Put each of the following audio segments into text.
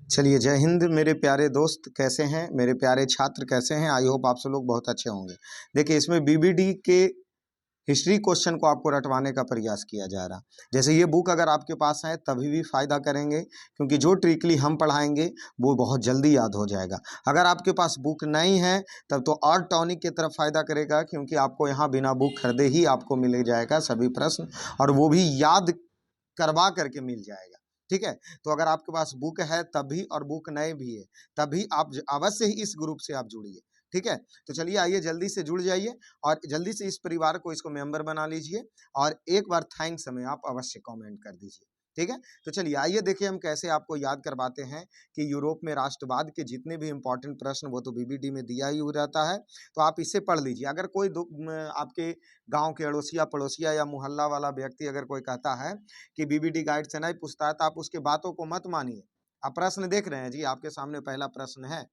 चलिए, जय हिंद मेरे प्यारे दोस्त, कैसे हैं मेरे प्यारे छात्र, कैसे हैं? आई होप आप सब लोग बहुत अच्छे होंगे। देखिए, इसमें बीबीडी के हिस्ट्री क्वेश्चन को आपको रटवाने का प्रयास किया जा रहा। जैसे ये बुक अगर आपके पास है तभी भी फ़ायदा करेंगे, क्योंकि जो ट्रिकली हम पढ़ाएंगे वो बहुत जल्दी याद हो जाएगा। अगर आपके पास बुक नहीं है तब तो और टॉनिक की तरफ फ़ायदा करेगा, क्योंकि आपको यहाँ बिना बुक खरीदे ही आपको मिल जाएगा सभी प्रश्न, और वो भी याद करवा करके मिल जाएगा। ठीक है, तो अगर आपके पास बुक है तभी, और बुक नहीं भी है तभी आप अवश्य ही इस ग्रुप से आप जुड़िए। ठीक है, तो चलिए आइए जल्दी से जुड़ जाइए और जल्दी से इस परिवार को, इसको मेंबर बना लीजिए, और एक बार थैंक्स हमें आप अवश्य कमेंट कर दीजिए। ठीक है, तो चलिए आइए देखिए हम कैसे आपको याद करवाते हैं कि यूरोप में राष्ट्रवाद के जितने भी इंपॉर्टेंट प्रश्न वो तो बीबीडी में दिया ही रहता है, तो आप इसे पढ़ लीजिए। अगर कोई आपके गांव के अड़ोसिया पड़ोसिया या मोहल्ला वाला व्यक्ति अगर कोई कहता है कि बीबीडी गाइड से नहीं पूछता है, तो आप उसके बातों को मत मानिए। आप प्रश्न देख रहे हैं जी, आपके सामने पहला प्रश्न है।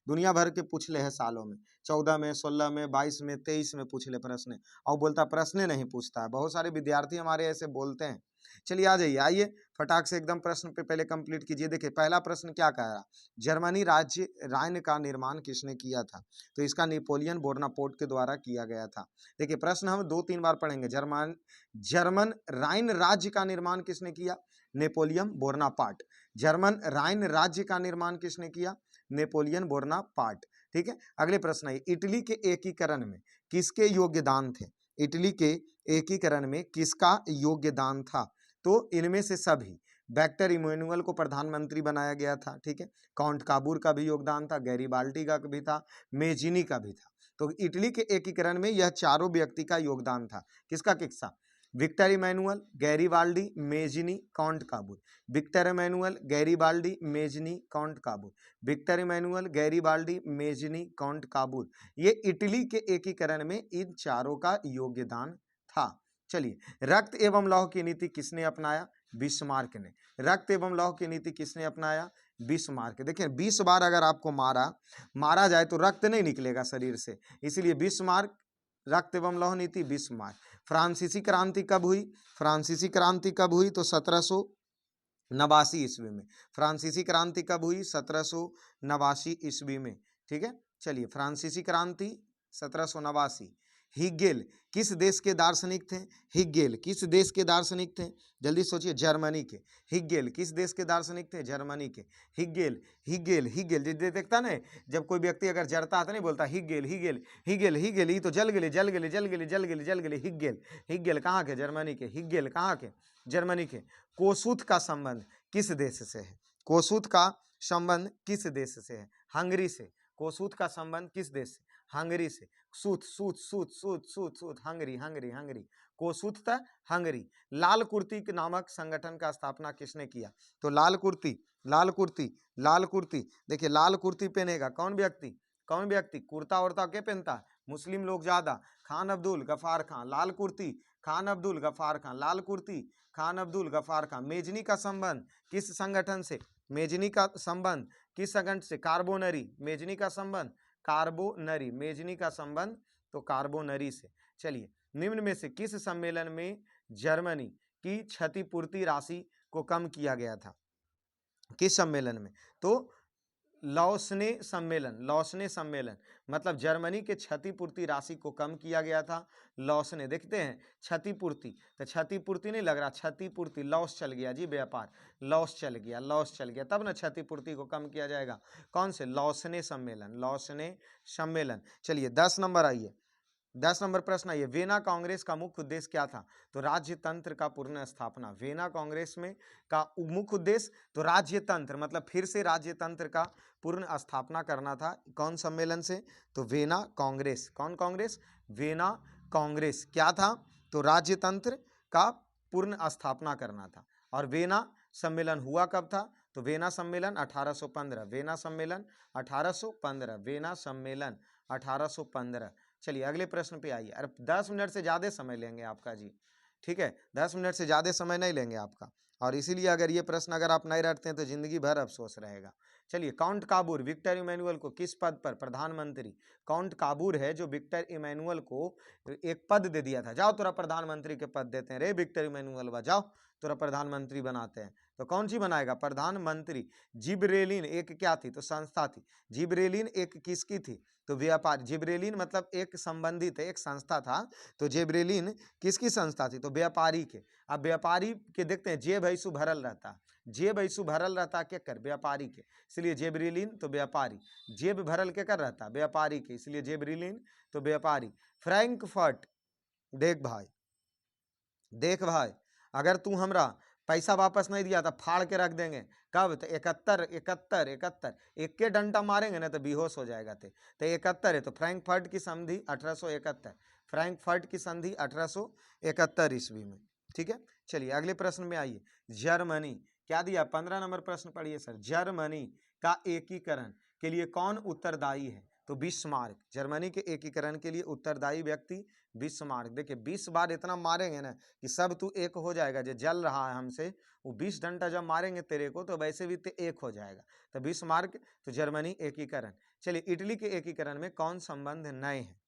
दुनिया भर के पूछ ले है सालों में, 14 में, 16 में, 22 में, 23 में पूछ ले प्रश्न, और बोलता प्रश्न नहीं पूछता है। बहुत सारे विद्यार्थी हमारे ऐसे बोलते हैं। चलिए आ जाइए, आइए फटाक से एकदम प्रश्न पे पहले कंप्लीट कीजिए। देखिए पहला प्रश्न क्या कह रहा, जर्मनी राज्य राइन का निर्माण किसने किया था? तो इसका नेपोलियन बोनापार्ट के द्वारा किया गया था। देखिए प्रश्न हम 2-3 बार पढ़ेंगे। जर्मन राइन राज्य का निर्माण किसने किया? Napoleon Bonaparte. जर्मन राइन राज्य का निर्माण किसने किया? Napoleon Bonaparte. ठीक है, अगले प्रश्न है, इटली के एकीकरण में किसके योगदान थे? इटली के एकीकरण में किसका योगदान था? तो इनमें से सभी। विक्टर इमैनुअल को प्रधानमंत्री बनाया गया था। ठीक है, काउंट काबूर का भी योगदान था, गैरीबाल्डी का भी था, मेजिनी का भी था। तो इटली के एकीकरण में यह चारों व्यक्ति का योगदान था। किसका किसका? Victor Emmanuel, Garibaldi, Mazzini, Count Cavour. Victor Emmanuel, Garibaldi, Mazzini, Count Cavour. Victor Emmanuel, Garibaldi, Mazzini, Count Cavour. ये इटली के एकीकरण में इन चारों का योगदान था। चलिए, रक्त एवं लौह की नीति किसने अपनाया? बिस्मार्क ने। रक्त एवं लौह की नीति किसने अपनाया? बिस्मार्क। देखिए 20 बार अगर आपको मारा जाए तो रक्त नहीं निकलेगा शरीर से, इसीलिए बिस्मार्क, रक्त एवं लौह नीति, बिस्मार्क। फ्रांसीसी क्रांति कब हुई? फ्रांसीसी क्रांति कब हुई? तो 1789 ईस्वी में। फ्रांसीसी क्रांति कब हुई? 1789 ईस्वी में। ठीक है, चलिए फ्रांसीसी क्रांति 1789। हिगेल किस देश के दार्शनिक थे? हिगेल किस देश के दार्शनिक थे? जल्दी सोचिए, जर्मनी के। हिगेल किस देश के दार्शनिक थे? जर्मनी के। हिगेल हिगेल हिगेल देखता ना, जब कोई व्यक्ति अगर जरता तो नहीं बोलता हिगेल हिगेल हिगेल हिगेल, ये तो जल गए जल गए जल गए जल गए जल गए। हिगेल हिगेल कहाँ के? जर्मनी के। हिगेल कहाँ के? जर्मनी के। कोसूथ का संबंध किस देश से है? कोसूथ का संबंध किस देश से है? हंगरी से। कोसूथ का संबंध किस देश से? हंगरी से। सूत सूत सूत सूत सूत सूत, हंगरी हंगरी हंगरी। कोसूथ था हंगरी। लाल कुर्ती नामक संगठन का स्थापना किसने किया? तो लाल कुर्ती लाल कुर्ती लाल कुर्ती। देखिए लाल कुर्ती पहनेगा कौन व्यक्ति? कौन व्यक्ति? कुर्ता उर्ता क्या पहनता है? मुस्लिम लोग ज्यादा। खान अब्दुल गफार खान। लाल कुर्ती खान अब्दुल गफार खान। लाल कुर्ती खान अब्दुल गफार खान। मेजनी का संबंध किस संगठन से? मेजनी का संबंध किस संगठन से? कार्बोनरी। मेजनी का संबंध कार्बोनरी। मेजनी का संबंध तो कार्बोनरी से। चलिए, निम्न में से किस सम्मेलन में जर्मनी की क्षतिपूर्ति राशि को कम किया गया था? किस सम्मेलन में? तो लौसने सम्मेलन। लौसने सम्मेलन मतलब जर्मनी के क्षतिपूर्ति राशि को कम किया गया था। लौसने, देखते हैं क्षतिपूर्ति, तो क्षतिपूर्ति नहीं लग रहा, क्षतिपूर्ति, लॉस चल गया जी, व्यापार लॉस चल गया, लॉस चल गया, तब ना क्षतिपूर्ति को कम किया जाएगा। कौन से? लौसने सम्मेलन, लौसने सम्मेलन। चलिए 10 नंबर आइए, 10 नंबर प्रश्न आइए, वेना कांग्रेस का मुख्य उद्देश्य क्या था? तो राज्य तंत्र का पुनः स्थापना। वेना कांग्रेस में का मुख्य उद्देश्य तो राज्य तंत्र, मतलब फिर से राज्य तंत्र का पूर्ण स्थापना करना था। कौन सम्मेलन से? तो वेना कांग्रेस। कौन कांग्रेस? वेना कांग्रेस। क्या था? तो राज्य तंत्र का पूर्ण स्थापना करना था। और वेना सम्मेलन हुआ कब था? तो वेना सम्मेलन 1815। वेना सम्मेलन 1815। वेना सम्मेलन 1815। चलिए अगले प्रश्न पे आइए। अरे 10 मिनट से ज़्यादा समय लेंगे आपका जी, ठीक है, 10 मिनट से ज़्यादा समय नहीं लेंगे आपका, और इसीलिए अगर ये प्रश्न अगर आप नहीं रटते हैं तो ज़िंदगी भर अफसोस रहेगा। चलिए, काउंट काबूर विक्टर इमैनुअल को किस पद पर प्रधानमंत्री, काउंट काबूर है जो विक्टर इमैनुअल को एक पद दे दिया था, जाओ तोरा प्रधानमंत्री के पद देते हैं रे विक्टर इमैनुअल, जाओ तोरा प्रधानमंत्री बनाते हैं। तो कौन सी बनाएगा, प्रधानमंत्री। जिब्रेलिन एक क्या थी, तो संस्था थी। जिब्रेलिन एक किसकी थी, तो व्यापार। जिब्रेलिन मतलब एक संबंधित है, एक संस्था था। तो जिब्रेलिन किसकी संस्था थी, तो व्यापारी के। अब व्यापारी के देखते हैं जेब ऐसु भरल रहता, जेब ऐसु भरल रहता के कर, व्यापारी के, इसलिए जेब्रेलिन तो व्यापारी। जेब भरल के कर रहता, व्यापारी के, इसलिए जेब्रेलिन तो व्यापारी। फ्रैंकफर्ट, देख भाई, देख भाई, अगर तू हमरा पैसा वापस नहीं दिया तो फाड़ के रख देंगे। कब, तो 71 71 71, एक के डंडा मारेंगे ना तो बेहोश हो जाएगा। तो 71 है, तो फ्रैंकफर्ट की संधि 1871, फ्रैंकफर्ट की संधि 1871 ईस्वी में। ठीक है, चलिए अगले प्रश्न में आइए। जर्मनी, क्या दिया, 15 नंबर प्रश्न पढ़िए सर। जर्मनी का एकीकरण के लिए कौन उत्तरदायी है, तो बिस्मार्क। जर्मनी के एकीकरण के लिए उत्तरदायी व्यक्ति बिस्मार्क। देखिए 20 बार इतना मारेंगे ना कि सब तू एक हो जाएगा। जो जल रहा है हमसे, वो 20 डंडा जब मारेंगे तेरे को तो वैसे भी ते एक हो जाएगा। तो बिस्मार्क, तो जर्मनी एकीकरण। चलिए, इटली के एकीकरण में कौन संबंध नए हैं,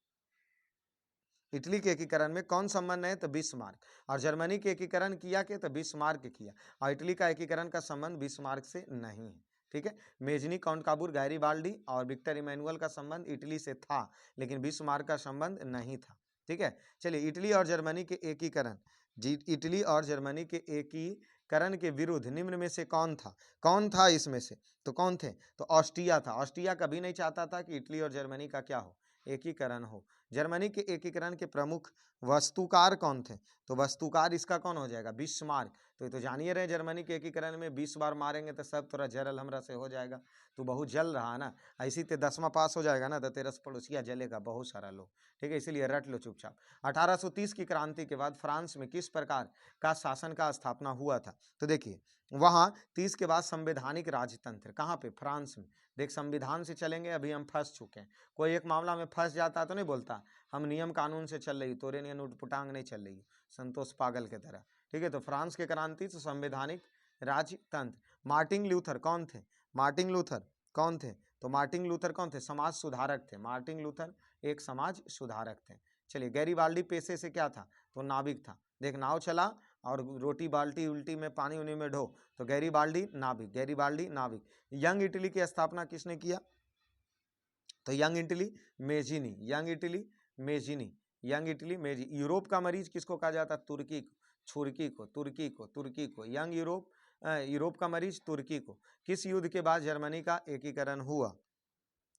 इटली के एकीकरण में कौन संबंध है, तो बिस्मार्क। और जर्मनी के एकीकरण किया के, तो बिस्मार्क किया। और इटली का एकीकरण का संबंध बिस्मार्क से नहीं है। ठीक है, मेजनी, काउंट काबूर, गैरीबाल्डी और विक्टर इमैनुअल का संबंध इटली से था, लेकिन बिस्मार्क का संबंध नहीं था। ठीक है, चलिए, इटली और जर्मनी के एकीकरण, इटली और जर्मनी के एकीकरण के विरुद्ध निम्न में से कौन था, कौन था इसमें से, तो कौन थे, तो ऑस्ट्रिया था। ऑस्ट्रिया कभी नहीं चाहता था कि इटली और जर्मनी का क्या हो, एकीकरण हो। जर्मनी के एकीकरण के प्रमुख वस्तुकार कौन थे, तो वस्तुकार इसका कौन हो जाएगा, बिस्मार्क। तो ये तो जानिए रहे, जर्मनी के एकीकरण में 20 बार मारेंगे तो सब थोड़ा जरल हमरा से हो जाएगा। तू बहुत जल रहा है ना, ऐसी ते 10वां पास हो जाएगा ना तो तेरा पड़ोसिया जलेगा बहुत सारा लोग। ठीक है, इसीलिए रट लो चुपचाप। 1830 की क्रांति के बाद फ्रांस में किस प्रकार का शासन का स्थापना हुआ था, तो देखिए वहां 30 के बाद संवैधानिक राजतंत्र, कहाँ पे, फ्रांस में। देख, संविधान से चलेंगे, अभी हम फंस चुके हैं। कोई एक मामला में फंस जाता तो नहीं बोलता हम नियम कानून से चल रही, तोरे नियन उठपुटांग नहीं चल रही, संतोष पागल के तरह। ठीक है, तो फ्रांस के क्रांति तो संवैधानिक राजतंत्र। मार्टिन लूथर कौन थे, मार्टिन लूथर कौन थे, तो मार्टिन लूथर कौन थे, समाज सुधारक थे। मार्टिन लूथर एक समाज सुधारक थे। चलिए, गैरीबाल्डी पेशे से क्या था, तो नाविक था। देख, नाव चला और रोटी बाल्टी उल्टी में पानी उन्हीं में ढो, तो गैरीबाल्डी नाविक, गैरीबाल्डी नाविक। यंग इटली की स्थापना किसने किया, तो young Italy Mazzini, young Italy Mazzini, young Italy Mazzini. Europe का मरीज किसको कहा जाता है, तुर्की को, छुर्की को, तुर्की को, तुर्की को, यंग यूरोप, यूरोप का मरीज तुर्की को। किस युद्ध के बाद जर्मनी का एकीकरण हुआ,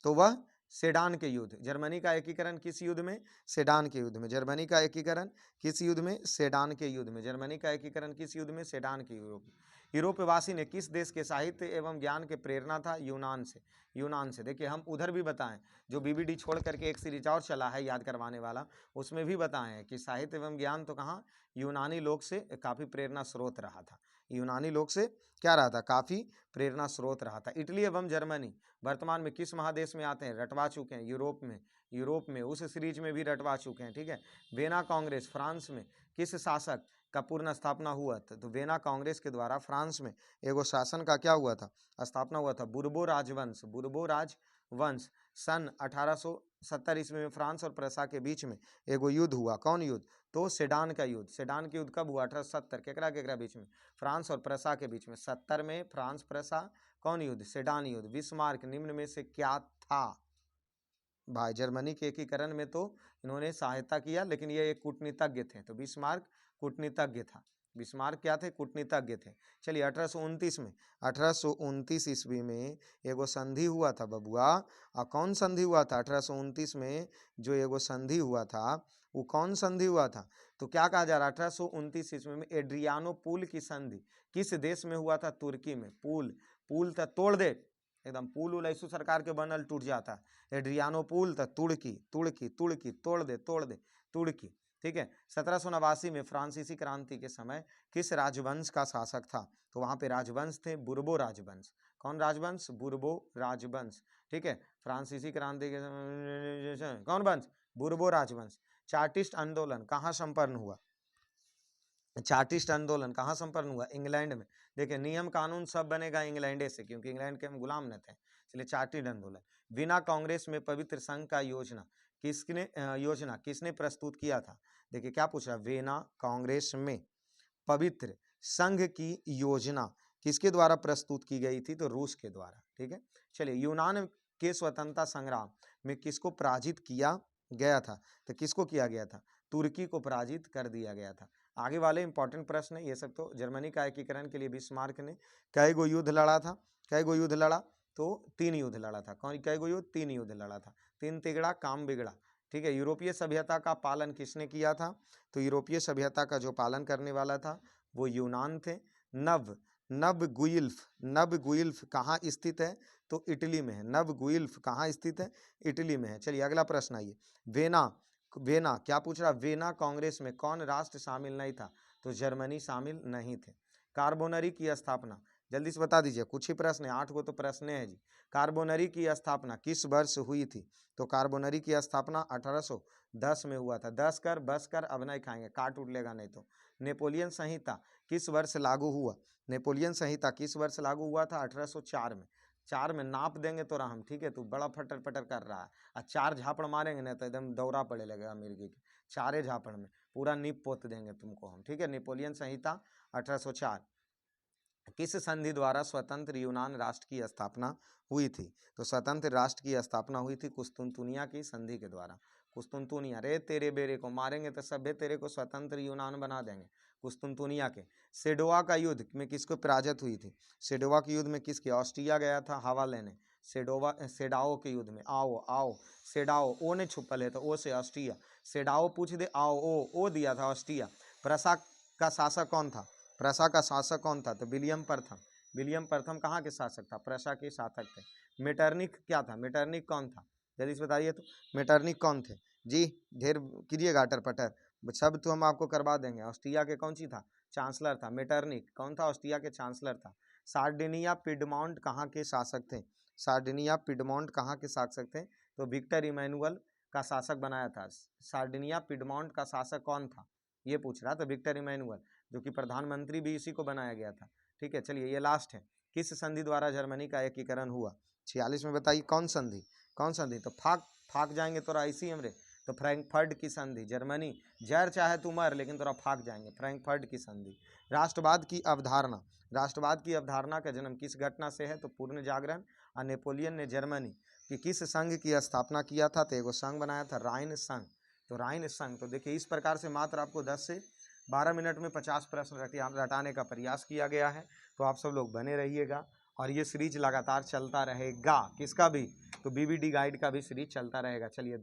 तो वह सेडान के युद्ध। जर्मनी का एकीकरण किस युद्ध में, सेडान के युद्ध में। जर्मनी का एकीकरण किस युद्ध में, सेडान के युद्ध में। जर्मनी का एकीकरण किस युद्ध में, सेडान के युद्ध में। यूरोपवासी ने किस देश के साहित्य एवं ज्ञान के प्रेरणा था, यूनान से, यूनान से। देखिए, हम उधर भी बताएं, जो बीबीडी छोड़ करके एक सीरीज और चला है याद करवाने वाला, उसमें भी बताएं हैं कि साहित्य एवं ज्ञान तो कहाँ, यूनानी लोग से काफ़ी प्रेरणा स्रोत रहा था। यूनानी लोग से क्या रहा था, काफ़ी प्रेरणा स्रोत रहा था। इटली एवं जर्मनी वर्तमान में किस महादेश में आते हैं, रटवा चुके हैं, यूरोप में, यूरोप में उस सीरीज में भी रटवा चुके हैं। ठीक है, वेना कांग्रेस फ्रांस में किस शासक का पूर्ण स्थापना हुआ था, तो वेना कांग्रेस के द्वारा फ्रांस में एगो शासन का क्या हुआ था, स्थापना हुआ था, बुर्बो राजवंश, बुर्बो राजवंश। सन 1870 ईस्वी में फ्रांस और प्रसा के बीच में एगो युद्ध हुआ, कौन युद्ध, तो सेडान का युद्ध। सेडान के युद्ध कब हुआ, 1870, केकरा केकरा बीच में, फ्रांस और प्रसा के बीच में। 70 में फ्रांस प्रसा, कौन युद्ध, सेडान युद्ध। बिस्मार्क निम्न में से क्या था, भाई जर्मनी के एकीकरण में तो इन्होंने सहायता किया, लेकिन ये एक कूटनीतिज्ञ थे, तो बिस्मार्क कूटनीतिज्ञ था। बिस्मार्क क्या थे, कूटनीतिज्ञ थे। चलिए, 1829 में, 1829 ईस्वी में एगो संधि हुआ था बबुआ। और कौन संधि हुआ था 1829 में, जो एगो संधि हुआ था वो कौन संधि हुआ था, तो क्या कहा जा रहा है, 1829 ईस्वी में एड्रियानो पुल की संधि किस देश में हुआ था, तुर्की में। पुल, पुल था तोड़ दे एकदम, पुल उल ऐसू सरकार के बनल टूट जाता। एड्रियानो पुल था तुर्की, तुर्की, तुर्की, तोड़ दे, तोड़ दे, तुर्की। ठीक है, 1789 में फ्रांसीसी क्रांति के समय किस राजवंश का शासक था, तो वहां पे राजवंश थे, बुर्बो राजवंश। कौन राजवंश, बुर्बो राजवंश। ठीक है, फ्रांसीसी क्रांति के समय कौन वंश, बुर्बो राजवंश। चार्टिस्ट आंदोलन कहाँ संपन्न हुआ, चार्टिस्ट आंदोलन कहाँ संपन्न हुआ? इंग्लैंड में। देखिए नियम कानून सब बनेगा इंग्लैंड से, क्योंकि इंग्लैंड के हम गुलाम न थे। चलिए चार्टिस्ट आंदोलन। वीना कांग्रेस में पवित्र संघ का योजना किसने प्रस्तुत किया था? देखिए क्या पूछ रहा है, वीना कांग्रेस में पवित्र संघ की योजना किसके द्वारा प्रस्तुत की गई थी? तो रूस के द्वारा। ठीक है, चलिए यूनान के स्वतंत्रता संग्राम में किसको पराजित किया गया था? तो किसको किया गया था? तुर्की को पराजित कर दिया गया था। आगे वाले इंपॉर्टेंट प्रश्न है ये सब, तो जर्मनी का एकीकरण के लिए बिस्मार्क ने कई गो युद्ध लड़ा था? कई गो युद्ध लड़ा? तो 3 युद्ध लड़ा था। कौन कई गो युद्ध? 3 युद्ध लड़ा था। 3 तिगड़ा काम बिगड़ा। ठीक है, यूरोपीय सभ्यता का पालन किसने किया था? तो यूरोपीय सभ्यता का जो पालन करने वाला था वो यूनान थे। नव गुइल्फ कहाँ स्थित है? तो इटली में है। नव गुइल्फ कहाँ स्थित है? इटली में है। चलिए अगला प्रश्न आइए, वेना क्या पूछ रहा? वेना कांग्रेस में कौन राष्ट्र शामिल नहीं था? तो जर्मनी शामिल नहीं थे। कार्बोनरी की स्थापना जल्दी से बता दीजिए, कुछ ही प्रश्न है, 8 को तो प्रश्न है जी। कार्बोनरी की स्थापना किस वर्ष हुई थी? तो कार्बोनरी की स्थापना 1810 में हुआ था। 10 कर बस कर, अब नहीं खाएंगे, काट उठ लेगा नहीं तो। नेपोलियन संहिता किस वर्ष लागू हुआ? नेपोलियन संहिता किस वर्ष लागू हुआ था? 1804 में। 4 में नाप देंगे तो हम, ठीक है, तू बड़ा फटर फटर कर रहा है, और 4 झापड़ मारेंगे ना तो एकदम दौरा पड़े लगेगा मिर्गी के। 4 झापड़ में पूरा नीप पोत देंगे तुमको हम। ठीक है, नेपोलियन संहिता 1804। किस संधि द्वारा स्वतंत्र यूनान राष्ट्र की स्थापना हुई थी? तो स्वतंत्र राष्ट्र की स्थापना हुई थी कुस्तुनतुनिया की संधि के द्वारा। कुस्तुनतुनिया, रे तेरे बेरे को मारेंगे तो सभ्य तेरे को स्वतंत्र यूनान बना देंगे। कुस्तुनतुनिया के। सेडोवा का युद्ध में किसको पराजित हुई थी? सेडोवा के युद्ध में किसके? ऑस्ट्रिया गया था हवा लेने। सेडाओ के युद्ध में। आओ सेडाओ, ओ ने छुपल है तो ओ से ऑस्ट्रिया। सेडाओ पूछ दे, आओ ओ दिया था ऑस्ट्रिया। प्रसा का शासक कौन था? प्रसा का शासक कौन था? तो विलियम प्रथम। विलियम प्रथम कहाँ के शासक था? प्रसा के शासक थे। मेटरनिक क्या था? मेटरनिक कौन था? जल्दी से बताइए तो, मेटरनिक कौन थे जी? ढेर कीजिए गाटर पटर, सब तो हम आपको करवा देंगे। ऑस्ट्रिया के कौन सी था? चांसलर था। मेटरनिक कौन था? ऑस्ट्रिया के चांसलर था। सार्डिनिया पिडमॉन्ट कहाँ के शासक थे? सार्डिनिया पिडमॉन्ट कहाँ के शासक थे? तो विक्टर इमैनुअल का शासक बनाया था। सार्डिनिया पिडमॉन्ट का शासक कौन था ये पूछ रहा था, विक्टर इमैनुअल, जो कि प्रधानमंत्री भी इसी को बनाया गया था। ठीक है, चलिए ये लास्ट है। किस संधि द्वारा जर्मनी का एकीकरण हुआ? 46 में बताइए कौन संधि? कौन संधि? तो फाक जाएंगे तोरा इसी हमरे। तो फ्रैंकफर्ट की संधि। जर्मनी जर चाहे तू मर, लेकिन तोरा फाक जाएंगे। फ्रैंकफर्ट की संधि। राष्ट्रवाद की अवधारणा। राष्ट्रवाद की अवधारणा का जन्म किस घटना से है? तो पूर्ण जागरण। और नेपोलियन ने जर्मनी कि किस संघ की स्थापना किया था? तो एगो संघ बनाया था, राइन संघ। तो राइन संघ। तो देखिए इस प्रकार से मात्र आपको 10 से 12 मिनट में 50 प्रश्न रटाने का प्रयास किया गया है। तो आप सब लोग बने रहिएगा, और ये सीरीज लगातार चलता रहेगा। किसका भी? तो बीबीडी गाइड का भी सीरीज चलता रहेगा। चलिए।